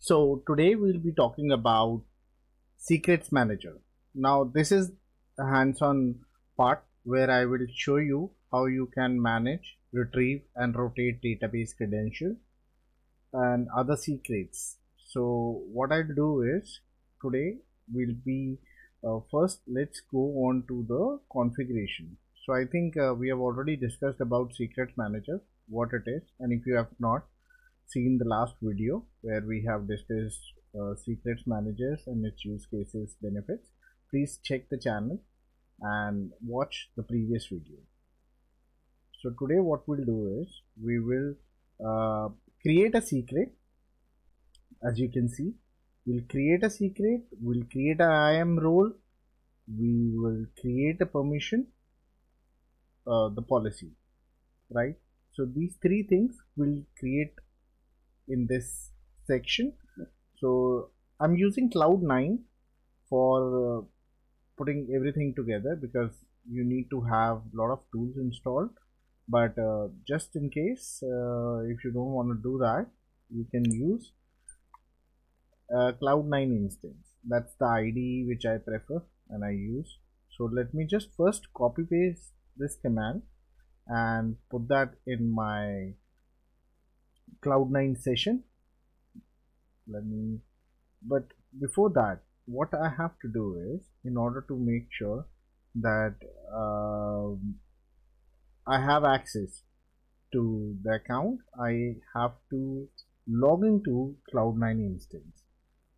So today we'll be talking about Secrets Manager. Now this is a hands-on part where I will show you how you can manage, retrieve and rotate database credentials and other secrets. So what I'll do is today will be first let's go on to the configuration. So I think we have already discussed about Secrets Manager, what it is, and if you have not seen the last video where we have discussed secrets managers and its use cases benefits, please check the channel and watch the previous video. So today what we'll do is we will uh, create a secret. As you can see, we'll create a secret, we'll create a IAM role, we will create a permission, the policy, right? So these three things will create in this section. So I'm using Cloud9 for putting everything together because you need to have a lot of tools installed. But just in case, if you don't want to do that, you can use Cloud9 instance. That's the ID which I prefer and I use. So let me just first copy paste this command and put that in my Cloud9 session. But before that, what I have to do is, in order to make sure that I have access to the account, I have to log into Cloud9 instance.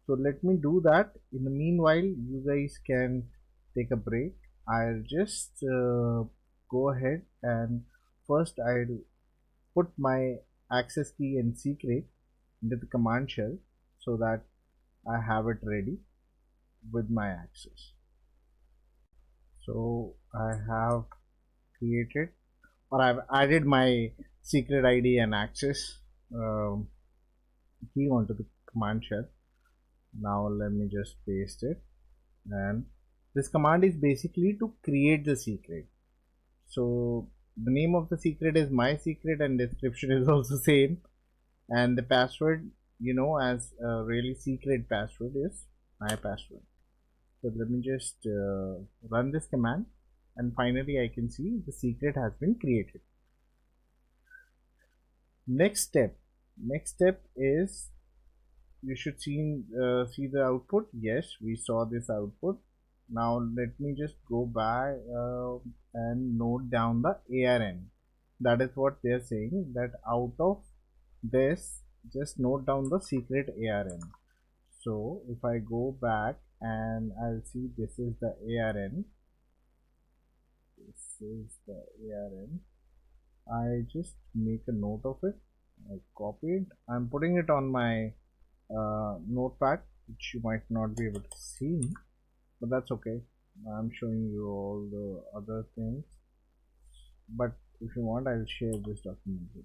So let me do that. In the meanwhile, you guys can take a break. I'll just go ahead and first I'll put my access key and secret into the command shell so that I have it ready with my access. So I have created, or I've added my secret ID and access key onto the command shell. Now let me just paste it, and this command is basically to create the secret. So the name of the secret is my secret and description is also same, and the password, as a really secret password, is my password. So let me just run this command, and finally I can see the secret has been created. Next step is, you should see the output. Yes, we saw this output. Now let me just go back and note down the ARN. That is what they are saying, that out of this, just note down the secret ARN. So if I go back and I'll see, this is the ARN. This is the ARN. I just make a note of it. I copy it. I'm putting it on my notepad, which you might not be able to see, but that's okay. I'm showing you all the other things, but if you want, I'll share this document with you.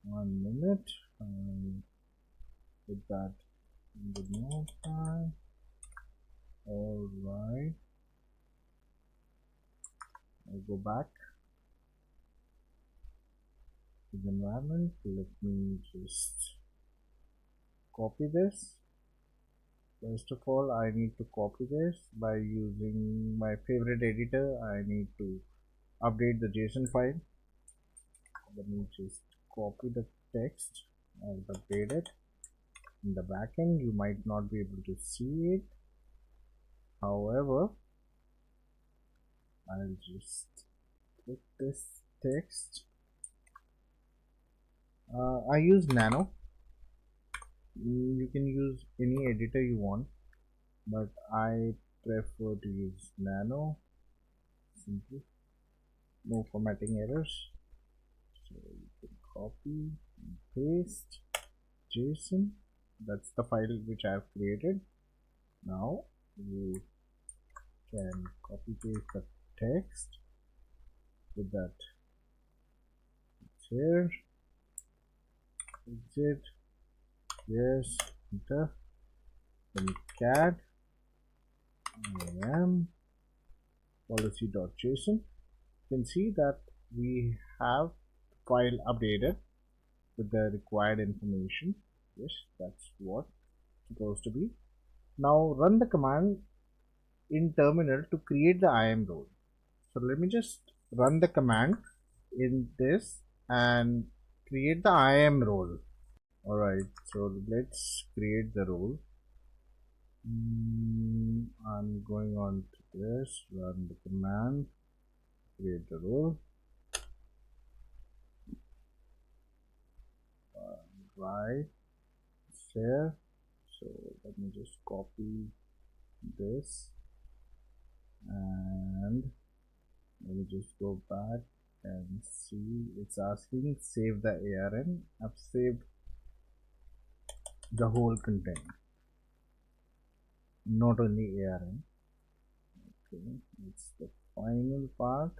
1 minute. Put that in the notepad. All right, I'll go back to the environment. Let me just copy this. First of all, I need to copy this by using my favorite editor. I need to update the JSON file. Let me just copy the text and update it. In the backend, you might not be able to see it. However, I'll just put this text. I use Nano. You can use any editor you want, but I prefer to use Nano. Simply, no formatting errors. So you can copy and paste JSON. That's the file which I have created. Now you can copy paste the text with that. It's here. Exit. Yes. Enter. Then cat IAM policy.json. You can see that we have the file updated with the required information. Yes, that's what it's supposed to be. Now run the command in terminal to create the IAM role. So let me just run the command in this and create the IAM role. Alright, so let's create the role. I'm going on to this, run the command, create the role. Right, share. So let me just copy this and let me just go back and see. It's asking save the ARN. I've saved the whole content, not only ARN. Okay, it's the final part.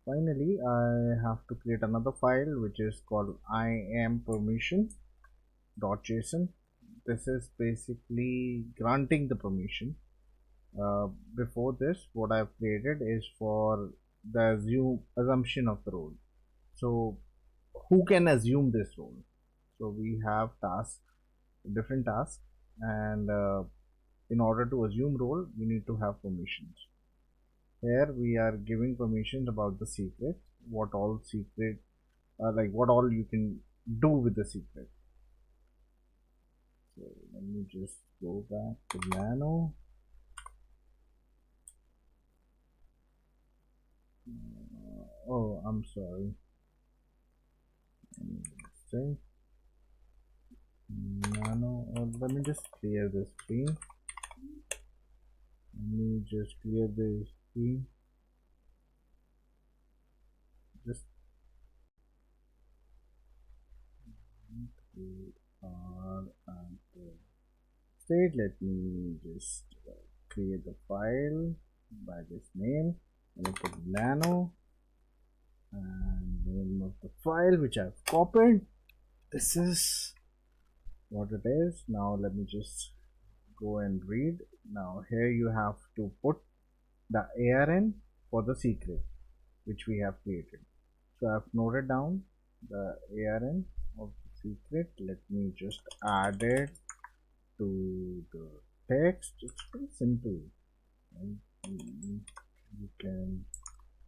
Finally, I have to create another file which is called impermission.json. This is basically granting the permission. Before this, what I've created is for the assumption of the role. So who can assume this role? So we have tasks, different tasks, and in order to assume role, we need to have permissions. Here we are giving permissions about the secret, what all secret, like what all you can do with the secret. So let me just go back to Nano. Oh, I'm sorry. Say Nano. Let me just clear the screen. Let me just clear the screen. Just R and state. Let me just create the file by this name. Let me put Nano and name of the file which I've copied. This is what it is. Now let me just go and read. Now here you have to put the ARN for the secret which we have created. So I've noted down the ARN of the secret. Let me just add it to the text. It's pretty simple. And you can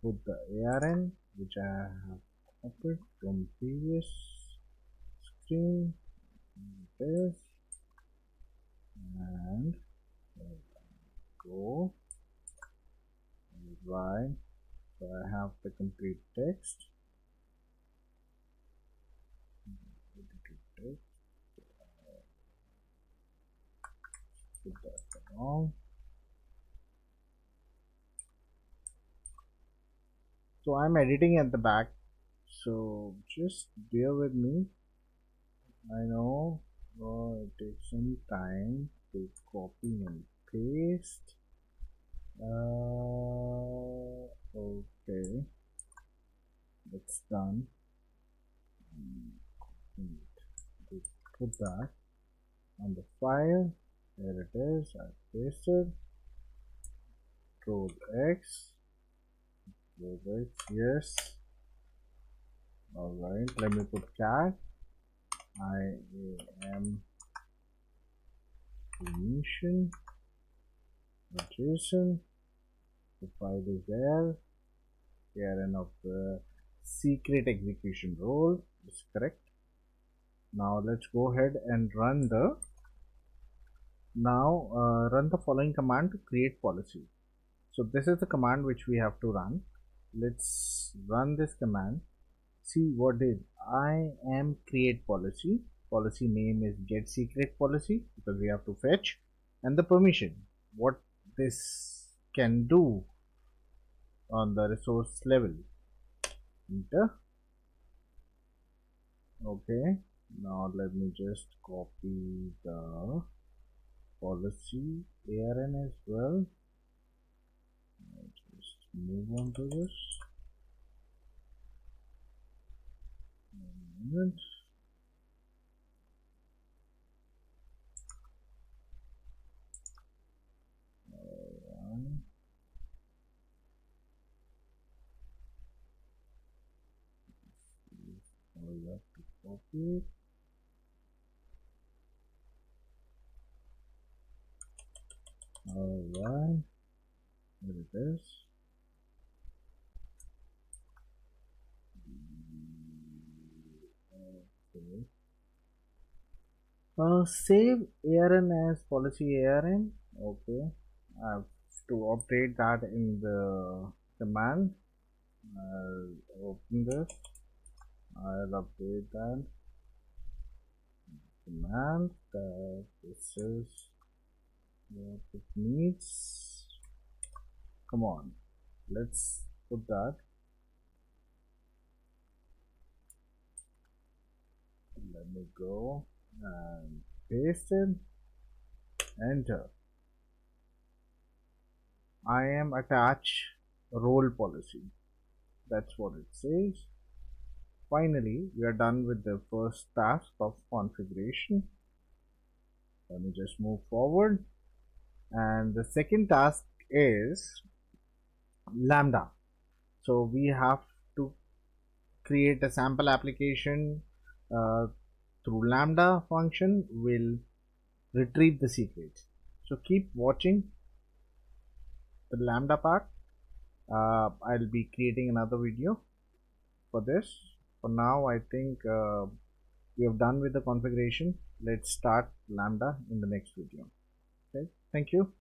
put the ARN which I have copied from previous screen. This and go right. So I have the complete text. Put that wrong. So I'm editing at the back, so just bear with me. I know it takes some time to copy and paste. Okay, it's done. Put that on the file. There it is. I pasted. Control X. Control X. Yes. All right. Let me put cat. I am permission. JSON. The file is there. ARN of the secret execution role is correct. Now let's go ahead and run the following command to create policy. So this is the command which we have to run. Let's run this command. See what is IAM create policy. Policy name is get secret policy because we have to fetch, and the permission what this can do on the resource level. Enter. Okay, now let me just copy the policy ARN as well. Just move on to this. Alright. All that to Okay. All right. There it is. Okay. Save ARN as policy ARN. Okay. I have to update that in the command. I'll open this. I'll update that command that this is what it needs. Come on, let's put that. Let me go and paste it. Enter. I am attach role policy. That's what it says. Finally, we are done with the first task of configuration. Let me just move forward. And the second task is Lambda. So we have to create a sample application uh, through Lambda function will retrieve the secrets. So keep watching the Lambda part. I'll be creating another video for this. For now, I think we have done with the configuration. Let's start Lambda in the next video. Okay, thank you.